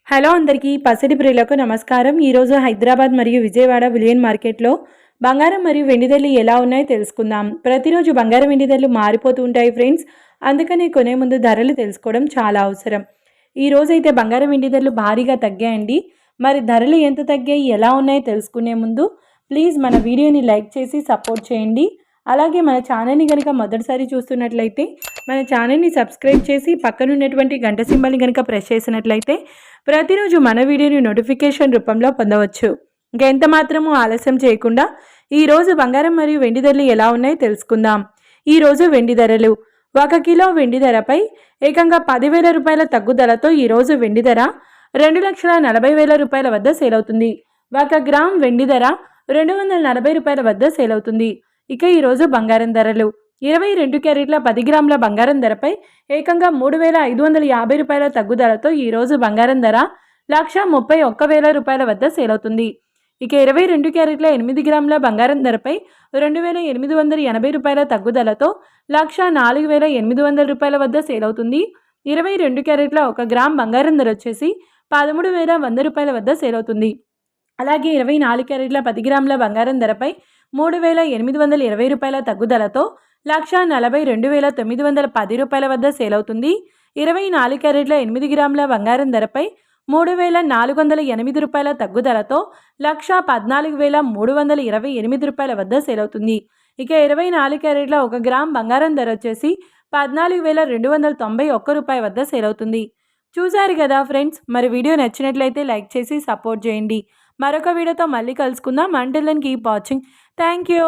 Hello అందరికీ పసిడి ప్రియులకు నమస్కారం. ఈరోజు హైదరాబాద్ మరియు విజయవాడ బులియన్ మార్కెట్లో బంగారం మరియు వెండి ధరలు ఎలా ఉన్నాయో తెలుసుకుందాం. ప్రతిరోజు బంగారం వెండి ధరలు మారిపోతూ ఉంటాయి ఫ్రెండ్స్. అందుకని కొనే ముందు ధరలు తెలుసుకోవడం చాలా అవసరం. ఈ రోజైతే బంగారం వెండి ధరలు భారీగా తగ్గాయండి. మరి ధరలు ఎంత తగ్గాయి, ఎలా ఉన్నాయో తెలుసుకునే ముందు ప్లీజ్ మన వీడియోని లైక్ చేసి సపోర్ట్ చేయండి. అలాగే మన ఛానల్ని కనుక మొదటిసారి చూస్తున్నట్లయితే మన ఛానల్ని సబ్స్క్రైబ్ చేసి పక్కనున్నటువంటి గంట సింబల్ని కనుక ప్రెస్ చేసినట్లయితే ప్రతిరోజు మన వీడియోని నోటిఫికేషన్ రూపంలో పొందవచ్చు. ఇంకెంత మాత్రము ఆలస్యం చేయకుండా ఈరోజు బంగారం మరియు వెండి ధరలు ఎలా ఉన్నాయో తెలుసుకుందాం. ఈరోజు వెండి ధరలు 1 కిలో వెండి ధరపై ఏకంగా 10,000 రూపాయల తగ్గుదలతో ఈరోజు వెండి ధర 2,40,000 రూపాయల వద్ద సేల్ అవుతుంది. 1 గ్రామ్ వెండి ధర 240 రూపాయల వద్ద సేల్ అవుతుంది. ఇక ఈరోజు బంగారం ధరలు 22 క్యారెట్ల 10 గ్రాముల బంగారం ధరపై ఏకంగా 3,550 రూపాయల తగ్గుదలతో ఈరోజు బంగారం ధర 1,31,000 రూపాయల వద్ద సేల్ అవుతుంది. ఇక 22 క్యారెట్ల 8 గ్రాముల బంగారం ధరపై 2,880 రూపాయల తగ్గుదలతో 1,04,800 రూపాయల వద్ద సేల్ అవుతుంది. 22 క్యారెట్ల 1 గ్రామ్ బంగారం ధర వచ్చేసి 13,100 రూపాయల వద్ద సేల్ అవుతుంది. అలాగే 24 క్యారెట్ల 10 గ్రాముల బంగారం ధరపై 3,820 రూపాయల తగ్గుదలతో 1,42,910 రూపాయల వద్ద సేల్ అవుతుంది. 24 క్యారెట్ల 8 గ్రాముల బంగారం ధరపై 3,408 రూపాయల తగ్గుదలతో 1,14,328 రూపాయల వద్ద సేల్ అవుతుంది. ఇక 24 క్యారెట్ల 1 గ్రామ్ బంగారం ధర వచ్చేసి 14,291 రూపాయల వద్ద సేల్ అవుతుంది. చూశారు కదా ఫ్రెండ్స్, మరి వీడియో నచ్చినట్లయితే లైక్ చేసి సపోర్ట్ చేయండి. మరొక వీడియోతో మళ్ళీ కలుసుకుందాం. Until then keep watching. Thank you.